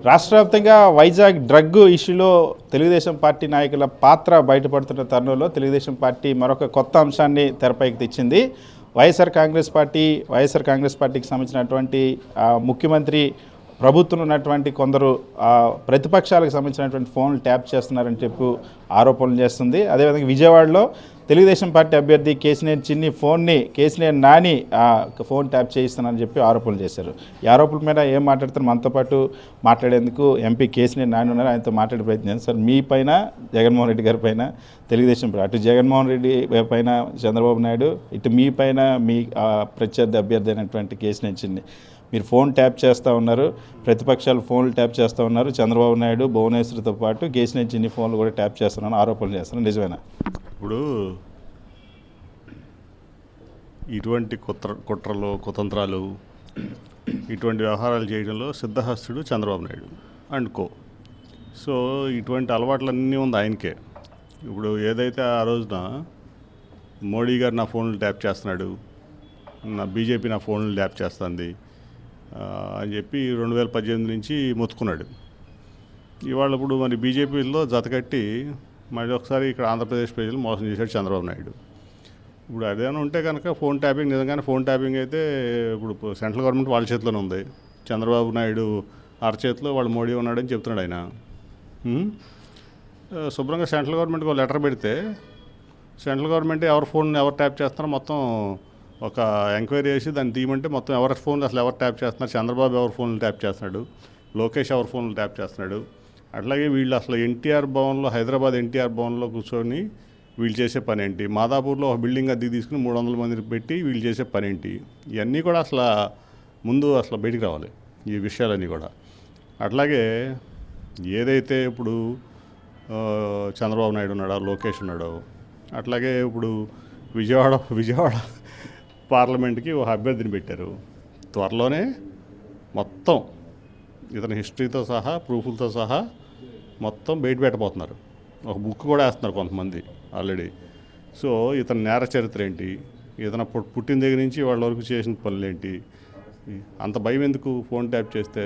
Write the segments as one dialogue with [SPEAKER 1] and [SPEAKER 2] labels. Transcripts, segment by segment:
[SPEAKER 1] రాష్ట్ర వ్యాప్తంగా వైజాగ్ డ్రగ్ ఇష్యూలో తెలుగుదేశం పార్టీ నాయకుల పాత్ర బయటపడుతున్న తరుణంలో తెలుగుదేశం పార్టీ మరొక కొత్త అంశాన్ని తెరపైకి తెచ్చింది. వైఎస్ఆర్ కాంగ్రెస్ పార్టీకి సంబంధించినటువంటి ముఖ్యమంత్రి ప్రభుత్వం ఉన్నటువంటి కొందరు ప్రతిపక్షాలకు సంబంధించినటువంటి ఫోన్లు ట్యాప్ చేస్తున్నారని చెప్పి ఆరోపణలు చేస్తుంది. అదేవిధంగా విజయవాడలో తెలుగుదేశం పార్టీ అభ్యర్థి కేసినేని చిన్ని ఫోన్ని కేసినేని నాని ఫోన్ ట్యాప్ చేయిస్తున్నారని చెప్పి ఆరోపణలు చేశారు. ఈ ఆరోపణల మీద ఏం మాట్లాడుతారు, మనతో పాటు మాట్లాడేందుకు ఎంపీ కేసినేని నాని ఉన్నారు. ఆయనతో మాట్లాడే ప్రయత్నం సార్. మీ పైన జగన్మోహన్ రెడ్డి గారి పైన తెలుగుదేశం అటు జగన్మోహన్ రెడ్డి పైన చంద్రబాబు నాయుడు, ఇటు మీ పైన మీ ప్రత్యర్థి అభ్యర్థి అయినటువంటి కేసినేని చిన్ని మీరు ఫోన్ ట్యాప్ చేస్తూ ఉన్నారు, ప్రతిపక్షాలు ఫోన్లు ట్యాప్ చేస్తూ ఉన్నారు. చంద్రబాబు నాయుడు భువనేశ్వర్తో పాటు కేసినేని చిన్ని ఫోన్లు కూడా ట్యాప్ చేస్తున్నాను ఆరోపణలు చేస్తున్నారు. నిజమేనా?
[SPEAKER 2] ఇప్పుడు ఇటువంటి కుట్రలు కుతంత్రాలు ఇటువంటి వ్యవహారాలు చేయడంలో సిద్ధహస్తుడు చంద్రబాబు నాయుడు అనుకో. సో ఇటువంటి అలవాట్లన్నీ ఉంది ఆయనకే. ఇప్పుడు ఏదైతే ఆ రోజున మోడీ గారు నా ఫోన్లు ట్యాప్ చేస్తున్నాడు, నా బీజేపీ నా ఫోన్లు ట్యాప్ చేస్తుంది అని చెప్పి 2018 నుంచి మొత్తుకున్నాడు. ఇవాళ ఇప్పుడు మరి బీజేపీలో జతకట్టి మళ్ళీ ఒకసారి ఇక్కడ ఆంధ్రప్రదేశ్ ప్రజలు మోసం చేశాడు చంద్రబాబు నాయుడు. ఇప్పుడు అదేమైనా ఉంటే కనుక ఫోన్ ట్యాపింగ్ నిజంగానే ఫోన్ ట్యాపింగ్ అయితే ఇప్పుడు సెంట్రల్ గవర్నమెంట్ వాళ్ళ చేతిలోనే ఉంది, చంద్రబాబు నాయుడు అరచేతిలో వాళ్ళు మోడీ ఉన్నాడని చెప్తున్నాడు ఆయన. శుభ్రంగా సెంట్రల్ గవర్నమెంట్కి ఒక లెటర్ పెడితే సెంట్రల్ గవర్నమెంట్ ఎవరి ఫోన్ ఎవరు ట్యాప్ చేస్తున్నారో మొత్తం ఒక ఎంక్వైరీ చేసి దాన్ని తీయమంటే మొత్తం ఎవరి ఫోన్లు అసలు ఎవరు ట్యాప్ చేస్తున్నారు, చంద్రబాబు ఎవరి ఫోన్లు ట్యాప్ చేస్తున్నాడు, లోకేష్ ఎవరి ఫోన్లు ట్యాప్ చేస్తున్నాడు. అట్లాగే వీళ్ళు అసలు ఎన్టీఆర్ భవన్లో హైదరాబాద్ ఎన్టీఆర్ భవన్లో కూర్చొని వీళ్ళు చేసే పని ఏంటి, మాదాపూర్లో ఒక బిల్డింగ్ అద్దె తీసుకుని 300 మందిని పెట్టి వీళ్ళు చేసే పని ఏంటి, ఇవన్నీ కూడా అసలు ముందు అసలు బయటికి రావాలి ఈ విషయాలన్నీ కూడా. అట్లాగే ఏదైతే ఇప్పుడు చంద్రబాబు నాయుడు ఉన్నాడో లోకేష్ ఉన్నాడో, అట్లాగే ఇప్పుడు విజయవాడ పార్లమెంట్కి ఒక అభ్యర్థిని పెట్టారు. త్వరలోనే మొత్తం ఇతని హిస్టరీతో సహా ప్రూఫ్లతో సహా మొత్తం బయట పెట్టబోతున్నారు. ఒక బుక్ కూడా వేస్తున్నారు కొంతమంది ఆల్రెడీ. సో ఇతని నేర చరిత్ర ఏంటి, ఇతను పుట్టిన దగ్గర నుంచి వాళ్ళ వరకు చేసిన పనులు ఏంటి, అంత భయం ఎందుకు ఫోన్ ట్యాప్ చేస్తే?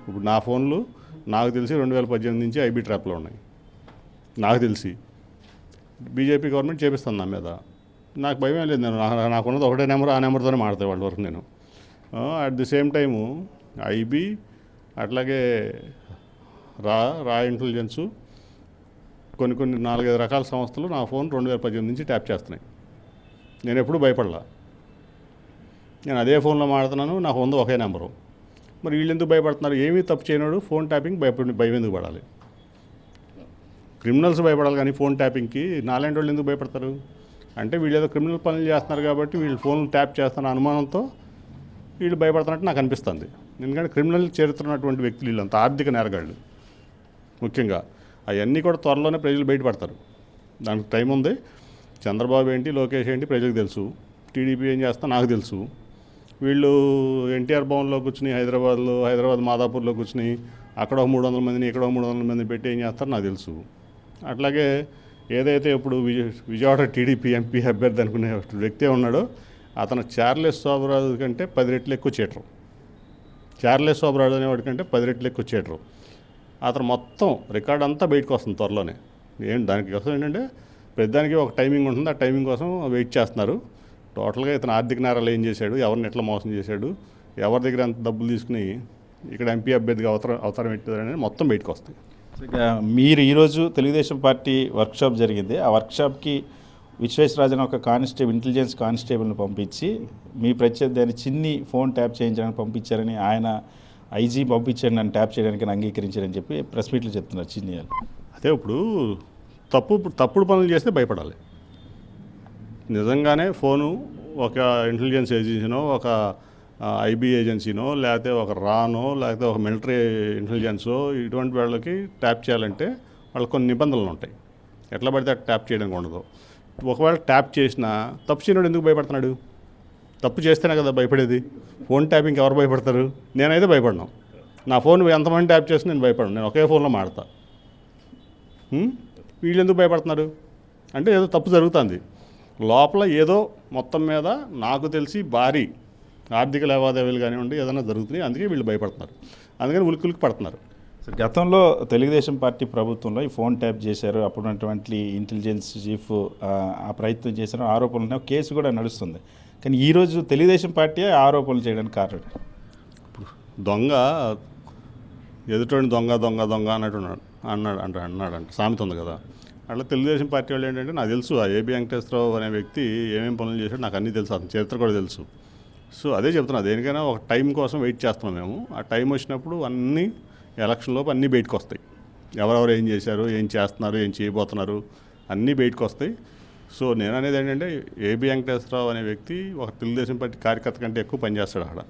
[SPEAKER 2] ఇప్పుడు నా ఫోన్లు నాకు తెలిసి 2018 నుంచి ఐబీ ట్రాప్లో ఉన్నాయి. నాకు తెలిసి బీజేపీ గవర్నమెంట్ చేపిస్తుంది నా మీద, నాకు భయం లేదు. నేను నాకున్నది ఒకటే నెంబర్, ఆ నెంబర్తోనే మాడతాయి వాళ్ళ వరకు నేను. At the same time IB అట్లాగే రా ఇంటెలిజెన్సు కొన్ని 4-5 రకాల సంస్థలు నా ఫోన్ 2018 నుంచి ట్యాప్ చేస్తున్నాయి. నేను ఎప్పుడూ భయపడలా. నేను అదే ఫోన్లో మాడుతున్నాను, నాకు ఉంది ఒకే నెంబరు. మరి వీళ్ళు ఎందుకు భయపడుతున్నారు? ఏమీ తప్పు చేయనాడు ఫోన్ ట్యాపింగ్ భయం ఎందుకు పడాలి? క్రిమినల్స్ భయపడాలి కానీ ఫోన్ ట్యాపింగ్కి నాలాంటి వాళ్ళు ఎందుకు భయపడతారు? అంటే వీళ్ళు ఏదో క్రిమినల్ పనులు చేస్తున్నారు కాబట్టి వీళ్ళు ఫోన్లు ట్యాప్ చేస్తున్న అనుమానంతో వీళ్ళు భయపడుతున్నట్టు నాకు అనిపిస్తుంది. ఎందుకంటే క్రిమినల్ చేరుతున్నటువంటి వ్యక్తులు వీళ్ళంతా ఆర్థిక నేరగాళ్ళు ముఖ్యంగా. అవన్నీ కూడా త్వరలోనే ప్రజలు బయటపడతారు. దానికి టైం ఉంది. చంద్రబాబు ఏంటి, లోకేష్ ఏంటి ప్రజలకు తెలుసు, టీడీపీ ఏం చేస్తా నాకు తెలుసు. వీళ్ళు ఎన్టీఆర్ భవన్లో కూర్చుని హైదరాబాద్ మాదాపూర్లో కూర్చుని అక్కడ 300 మందిని ఇక్కడ 300 మందిని పెట్టి ఏం చేస్తారో నాకు తెలుసు. అట్లాగే ఏదైతే ఇప్పుడు విజయవాడ టీడీపీ ఎంపీ అభ్యర్థి అనుకునే వ్యక్తి ఉన్నాడో అతను చార్లెస్ శోభరాజు కంటే 10 రెట్లు ఎక్కువ చీటరు. చార్లెస్ శోభరాజు అనేవాడి కంటే 10 రెట్లు ఎక్కువ చీటరు. అతను మొత్తం రికార్డ్ అంతా బయటకు వస్తుంది త్వరలోనే. దానికి కోసం ఏంటంటే ప్రతిదానికి ఒక టైమింగ్ ఉంటుంది, ఆ టైమింగ్ కోసం వెయిట్ చేస్తున్నారు. టోటల్గా ఇతను ఆర్థిక నేరాలు ఏం చేశాడు, ఎవరిని ఎట్లా మోసం చేశాడు, ఎవరి దగ్గర ఎంత డబ్బులు తీసుకుని ఇక్కడ ఎంపీ అభ్యర్థిగా అవతారం పెట్టారు అనేది మొత్తం బయటకు వస్తాయి.
[SPEAKER 1] మీరు ఈరోజు తెలుగుదేశం పార్టీ వర్క్షాప్ జరిగింది. ఆ వర్క్షాప్కి విశ్వేశ్వరాజన్ ఒక ఇంటెలిజెన్స్ కానిస్టేబుల్ని పంపించి మీ ప్రత్యర్థి అని చిన్ని ఫోన్ ట్యాప్ చేయించడానికి పంపించారని, ఆయన ఐజీ పంపించారు నన్ను ట్యాప్ చేయడానికి అంగీకరించారని చెప్పి ప్రెస్ మీట్లు చెప్తున్నారు చిన్ని.
[SPEAKER 2] అదే ఇప్పుడు తప్పుడు పనులు చేస్తే భయపడాలి. నిజంగానే ఫోను ఒక ఇంటెలిజెన్స్ ఏజెన్సీనో, ఒక ఐబీ ఏజెన్సీనో, లేకపోతే ఒక రానో, లేకపోతే ఒక మిలిటరీ ఇంటెలిజెన్సో ఇటువంటి వాళ్ళకి ట్యాప్ చేయాలంటే వాళ్ళకి కొన్ని నిబంధనలు ఉంటాయి. ఎట్లా పడితే ట్యాప్ చేయడానికి ఉండదు. ఒకవేళ ట్యాప్ చేసినా తప్పు చేయడం ఎందుకు భయపడుతున్నాడు? తప్పు చేస్తేనే కదా భయపడేది. ఫోన్ ట్యాపింగ్కి ఎవరు భయపడతారు? నేనైతే భయపడను. నా ఫోన్ ఎంతమంది ట్యాప్ చేసి నేను భయపడను. నేను ఒకే ఫోన్లో మాడతా. వీళ్ళు ఎందుకు భయపడుతున్నారు అంటే ఏదో తప్పు జరుగుతుంది లోపల, ఏదో మొత్తం మీద నాకు తెలిసి భారీ ఆర్థిక లావాదేవీలు కానివ్వండి ఏదైనా జరుగుతున్నాయి, అందుకే వీళ్ళు భయపడుతున్నారు. అందుకని ఉలికి పడుతున్నారు.
[SPEAKER 1] గతంలో తెలుగుదేశం పార్టీ ప్రభుత్వంలో ఈ ఫోన్ ట్యాప్ చేశారు, అప్పుడున్నటువంటి ఇంటెలిజెన్స్ చీఫ్ ఆ ప్రయత్నం చేశారు, ఆరోపణలు ఉన్నాయి, కేసు కూడా నడుస్తుంది. కానీ ఈరోజు తెలుగుదేశం పార్టీ ఆరోపణలు చేయడానికి కారణం
[SPEAKER 2] దొంగ ఎదుటోని దొంగ దొంగ దొంగ అన్నట్టు అన్నాడంట సామెత ఉంది కదా. అట్లా తెలుగుదేశం పార్టీ వాళ్ళు ఏంటంటే నాకు తెలుసు ఆ ఏబి వెంకటేశ్వరరావు అనే వ్యక్తి ఏమేమి పనులు చేశాడు నాకు అన్నీ తెలుసు, అతని చరిత్ర కూడా తెలుసు. సో అదే చెప్తున్నా, దేనికైనా ఒక టైం కోసం వెయిట్ చేస్తున్నాం మేము. ఆ టైం వచ్చినప్పుడు అన్నీ ఎలక్షన్లోపు అన్నీ బయటకు వస్తాయి. ఎవరెవరు ఏం చేశారు, ఏం చేస్తున్నారు, ఏం చేయబోతున్నారు అన్నీ బయటకు వస్తాయి. సో నేను అనేది ఏంటంటే ఏబి వెంకటేశ్వరరావు అనే వ్యక్తి ఒక తెలుగుదేశం పార్టీ కార్యకర్త కంటే ఎక్కువ పనిచేస్తాడు అక్కడ.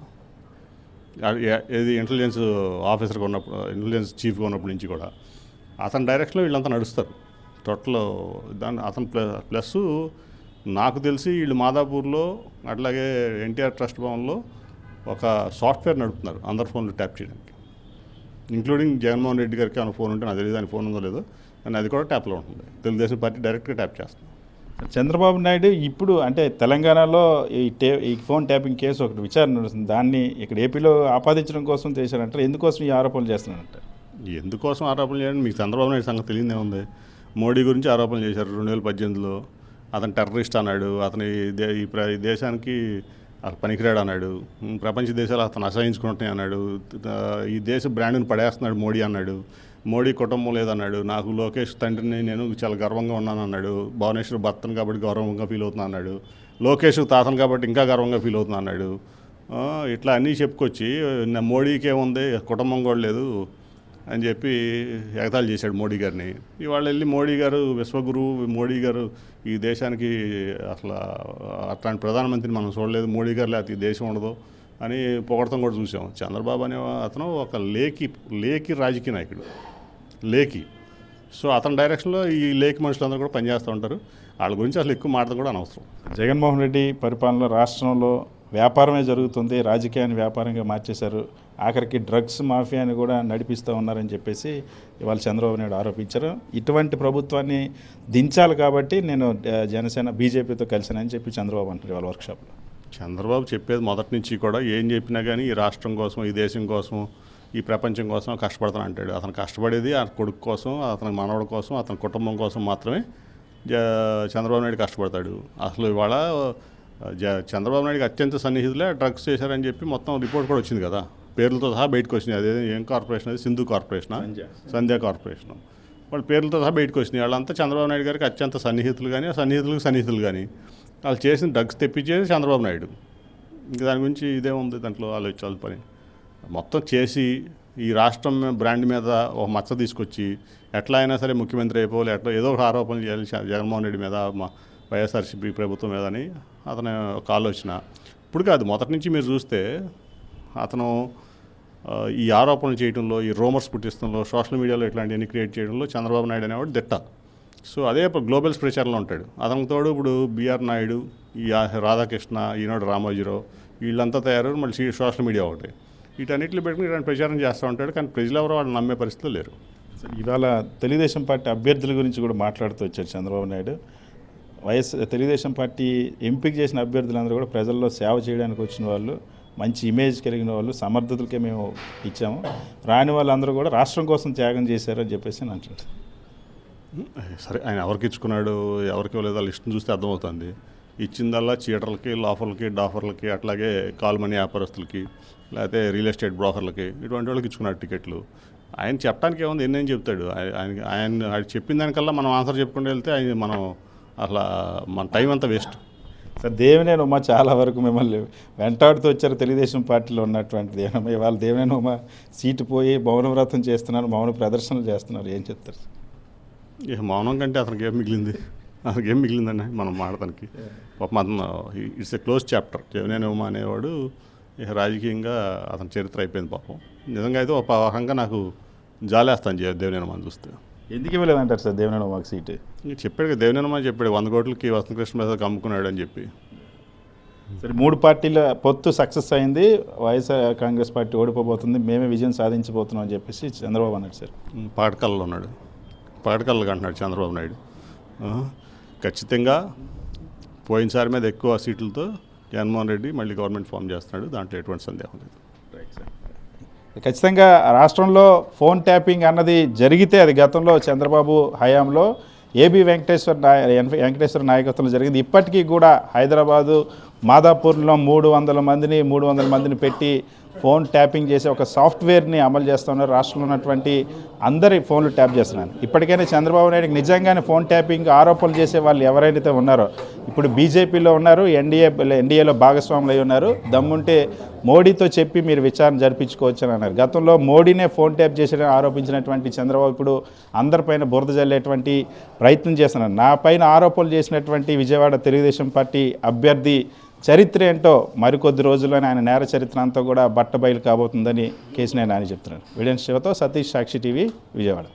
[SPEAKER 2] ఏది ఇంటెలిజెన్స్ ఆఫీసర్గా ఉన్నప్పుడు, ఇంటెలిజెన్స్ చీఫ్గా ఉన్నప్పటి నుంచి కూడా అతని డైరెక్షన్లో వీళ్ళంతా నడుస్తారు టోటల్. అతను ప్లస్ నాకు తెలిసి వీళ్ళు మాదాపూర్లో అట్లాగే ఎన్టీఆర్ ట్రస్ట్ భవన్లో ఒక సాఫ్ట్వేర్ నడుపుతున్నారు అందరి ఫోన్లు ట్యాప్ చేయడానికి, ఇంక్లూడింగ్ జగన్మోహన్ రెడ్డి గారికి ఏమైనా ఫోన్ ఉంటే నాకు తెలియదు ఆయన ఫోన్ ఉందో లేదో, కానీ అది కూడా ట్యాప్లో ఉంటుంది. తెలుగుదేశం పార్టీ డైరెక్ట్గా ట్యాప్ చేస్తుంది.
[SPEAKER 1] చంద్రబాబు నాయుడు ఇప్పుడు అంటే తెలంగాణలో ఈ ఫోన్ ట్యాపింగ్ కేసు ఒకటి విచారణ నడుస్తుంది, దాన్ని ఇక్కడ ఏపీలో ఆపాదించడం కోసం చేశారంటారు. ఎందుకోసం ఈ ఆరోపణలు చేస్తున్నారంటారు?
[SPEAKER 2] ఎందుకోసం ఆరోపణలు చేయండి, మీకు చంద్రబాబు నాయుడు సంగతి తెలియదే ఉంది. మోడీ గురించి ఆరోపణలు చేశారు 2018లో. అతను టెర్రరిస్ట్ అన్నాడు, అతని ఈ దేశానికి అతను పనికిరాడు అన్నాడు, ప్రపంచ దేశాలు అతను అసహించుకుంటున్నాయి అన్నాడు, ఈ దేశ బ్రాండ్ని పడేస్తున్నాడు మోడీ అన్నాడు, మోడీ కుటుంబం లేదన్నాడు, నాకు లోకేష్ తండ్రిని నేను చాలా గర్వంగా ఉన్నాను అన్నాడు, భువనేశ్వర్ భర్తను కాబట్టి గౌరవంగా ఫీల్ అవుతున్నా అన్నాడు, లోకేష్ తాతను కాబట్టి ఇంకా గర్వంగా ఫీల్ అవుతున్నా అన్నాడు. ఇట్లా అన్నీ చెప్పుకొచ్చి మోడీకి ఏముంది కుటుంబం కూడా లేదు అని చెప్పి ఎగతాళి చేశాడు మోడీ గారిని. ఇవాళ వెళ్ళి మోడీ గారు విశ్వగురువు, మోడీ గారు ఈ దేశానికి అసలు అట్లాంటి ప్రధానమంత్రిని మనం చూడలేదు, మోడీ గారు లేకపోతే ఈ దేశం ఉండదు అని పొగడతాం కూడా చూసాం. చంద్రబాబు అనే అతను ఒక లేకి రాజకీయ నాయకుడు, లేకి. సో అతని డైరెక్షన్లో ఈ లేకి మనుషులందరూ కూడా పనిచేస్తూ ఉంటారు. వాళ్ళ గురించి అసలు ఎక్కువ మాట్లాడడం కూడా అనవసరం.
[SPEAKER 1] జగన్మోహన్ రెడ్డి పరిపాలనలో రాష్ట్రంలో వ్యాపారమే జరుగుతుంది, రాజకీయాన్ని వ్యాపారంగా మార్చేశారు, ఆఖరికి డ్రగ్స్ మాఫియాని కూడా నడిపిస్తూ ఉన్నారని చెప్పేసి ఇవాళ చంద్రబాబు నాయుడు ఆరోపించారు. ఇటువంటి ప్రభుత్వాన్ని దించాలి కాబట్టి నేను జనసేన బీజేపీతో కలిసానని చెప్పి చంద్రబాబు అంటారు ఇవాళ వర్క్షాప్లో.
[SPEAKER 2] చంద్రబాబు చెప్పేది మొదటి నుంచి కూడా ఏం చెప్పినా కానీ ఈ రాష్ట్రం కోసం, ఈ దేశం కోసం, ఈ ప్రపంచం కోసం కష్టపడతాను అంటాడు. అతను కష్టపడేది ఆ కొడుకు కోసం, అతని మనవడి కోసం, అతని కుటుంబం కోసం మాత్రమే చంద్రబాబు నాయుడు కష్టపడతాడు. అసలు ఇవాళ చంద్రబాబు నాయుడుకి అత్యంత సన్నిహితులే డ్రగ్స్ చేశారని చెప్పి మొత్తం రిపోర్ట్ కూడా వచ్చింది కదా, పేర్లతో సహా బయటకు వచ్చినాయి. అదే ఏం కార్పొరేషన్, అది సింధు కార్పొరేషనా, సంధ్యా కార్పొరేషన్, వాళ్ళ పేర్లతో సహా బయటకు వచ్చినాయి. వాళ్ళంతా చంద్రబాబు నాయుడు గారికి అత్యంత సన్నిహితులు కానీ, సన్నిహితులు కానీ వాళ్ళు చేసిన డ్రగ్స్ తెప్పించేది చంద్రబాబు నాయుడు. ఇంక దాని గురించి ఇదే ఉంది, దాంట్లో ఆలోచించాలి పని. మొత్తం చేసి ఈ రాష్ట్రం బ్రాండ్ మీద ఒక మచ్చ తీసుకొచ్చి ఎట్లా అయినా సరే ముఖ్యమంత్రి అయిపోవాలి, ఎట్లా ఏదో ఒక ఆరోపణలు చేయాలి జగన్మోహన్ రెడ్డి మీద, మా వైఎస్ఆర్సీపీ ప్రభుత్వం మీద అని అతని ఒక ఆలోచన. ఇప్పుడు కాదు, మొదటి నుంచి మీరు చూస్తే అతను ఈ ఆరోపణలు చేయడంలో, ఈ రూమర్స్ పుట్టించడంలో, సోషల్ మీడియాలో ఇట్లాంటివన్నీ క్రియేట్ చేయడంలో చంద్రబాబు నాయుడు అనేవాడు దిట్ట. సో అదే గ్లోబల్స్ ప్రచారంలో ఉంటాడు. అతనికి తోడు ఇప్పుడు బిఆర్ నాయుడు, ఈ రాధాకృష్ణ, ఈనాడు రామోజీరావు వీళ్ళంతా తయారు, మళ్ళీ సోషల్ మీడియా ఒకటి, వీటన్నిటిని పెట్టుకుని ఇలాంటి ప్రచారం చేస్తూ ఉంటాడు. కానీ ప్రజలు ఎవరో వాళ్ళు నమ్మే పరిస్థితులు లేరు.
[SPEAKER 1] ఇవాళ తెలుగుదేశం పార్టీ అభ్యర్థుల గురించి కూడా మాట్లాడుతూ వచ్చారు చంద్రబాబు నాయుడు. తెలుగుదేశం పార్టీ ఎంపిక చేసిన అభ్యర్థులందరూ కూడా ప్రజల్లో సేవ చేయడానికి వచ్చిన వాళ్ళు, మంచి ఇమేజ్ కలిగిన వాళ్ళు, సమర్థతలకే మేము ఇచ్చాము, రాని వాళ్ళందరూ కూడా రాష్ట్రం కోసం త్యాగం చేశారని చెప్పేసి అని అంటారు.
[SPEAKER 2] సరే, ఆయన ఎవరికి ఇచ్చుకున్నాడు, ఎవరికి ఇవ్వలేదో లిస్టును చూస్తే అర్థమవుతుంది. ఇచ్చిందల్లా చీటర్లకి, లాఫర్లకి, డాఫర్లకి, అట్లాగే కాల్ మనీ వ్యాపారస్తులకి, లేకపోతే రియల్ ఎస్టేట్ బ్రోకర్లకి, ఇటువంటి వాళ్ళకి ఇచ్చుకున్నాడు టికెట్లు. ఆయన చెప్పడానికి ఏముంది, ఎన్నేం చెప్తాడు. ఆయన చెప్పిన దానికల్లా మనం ఆన్సర్ చెప్పుకుంటూ వెళ్తే మనం అసలు మన టైం అంతా వేస్ట్.
[SPEAKER 1] సార్, దేవినేని ఉమ చాలా వరకు మిమ్మల్ని వెంటాడుతూ వచ్చారు తెలుగుదేశం పార్టీలో ఉన్నటువంటి దేవినమ్మ. ఇవాళ దేవినేని ఉమ సీటు పోయి మౌన వ్రతం చేస్తున్నారు, మౌన ప్రదర్శనలు చేస్తున్నారు, ఏం చెప్తారు?
[SPEAKER 2] ఇక మౌనం కంటే అతనికి ఏం మిగిలిందండి మనం మాడటానికి. It's a close chapter. Devineni Uma అనేవాడు ఇక రాజకీయంగా అతని చరిత్ర అయిపోయింది పాపం. నిజంగా అయితే ఒక రకంగా నాకు జాలేస్తాను దేవినేని ఉమని చూస్తే.
[SPEAKER 1] ఎందుకు ఇవ్వలేదంటారు సార్ దేవినేని ఉమకి సీటు?
[SPEAKER 2] చెప్పాడు కదా, దేవినేని ఉమ చెప్పాడు 100 కోట్లకి వసంతకృష్ణ ప్రసాద్ అమ్ముకున్నాడు అని చెప్పి.
[SPEAKER 1] సరే, 3 పార్టీల పొత్తు సక్సెస్ అయింది, వైఎస్ఆర్ కాంగ్రెస్ పార్టీ ఓడిపోబోతుంది, మేమే విజయం సాధించబోతున్నాం అని చెప్పేసి చంద్రబాబు అన్నాడు సార్.
[SPEAKER 2] పాటకల్లో ఉన్నాడు, పాటకల్లో అంటున్నాడు చంద్రబాబు నాయుడు. ఖచ్చితంగా పోయినసారి మీద ఎక్కువ సీట్లతో జగన్మోహన్ రెడ్డి మళ్ళీ గవర్నమెంట్ ఫామ్ చేస్తున్నాడు, దాంట్లో ఎటువంటి సందేహం లేదు.
[SPEAKER 1] Right sir. ఖచ్చితంగా రాష్ట్రంలో ఫోన్ ట్యాపింగ్ అన్నది జరిగితే అది గతంలో చంద్రబాబు హయాంలో ఏబి వెంకటేశ్వర నాయకత్వంలో జరిగింది. ఇప్పటికీ కూడా హైదరాబాదు మాదాపూర్లో 300 మందిని పెట్టి ఫోన్ ట్యాపింగ్ చేసే ఒక సాఫ్ట్వేర్ని అమలు చేస్తున్నారు. రాష్ట్రంలో ఉన్నటువంటి అందరి ఫోన్లు ట్యాప్ చేస్తున్నారు. ఇప్పటికైనా చంద్రబాబు నాయుడుకి నిజంగానే ఫోన్ ట్యాపింగ్ ఆరోపణలు చేసే వాళ్ళు ఎవరైతే ఉన్నారో, ఇప్పుడు బీజేపీలో ఉన్నారు, ఎన్డీఏలో భాగస్వాములు అయి ఉన్నారు, దమ్ముంటే మోడీతో చెప్పి మీరు విచారణ జరిపించుకోవచ్చు అని అన్నారు. గతంలో మోడీనే ఫోన్ ట్యాప్ చేసిన ఆరోపించినటువంటి చంద్రబాబు ఇప్పుడు అందరిపైన బురద జల్లేటువంటి ప్రయత్నం చేస్తున్నారు. నా పైన ఆరోపణలు చేసినటువంటి విజయవాడ తెలుగుదేశం పార్టీ అభ్యర్థి చరిత్ర ఏంటో మరికొద్ది రోజుల్లోనే ఆయన నేర చరిత్ర అంతా కూడా బట్టబయలు కాబోతుందని కేసీఆర్ నాని చెప్తున్నారు. వీడియో శివతో సతీష్, సాక్షి టీవీ, విజయవాడ.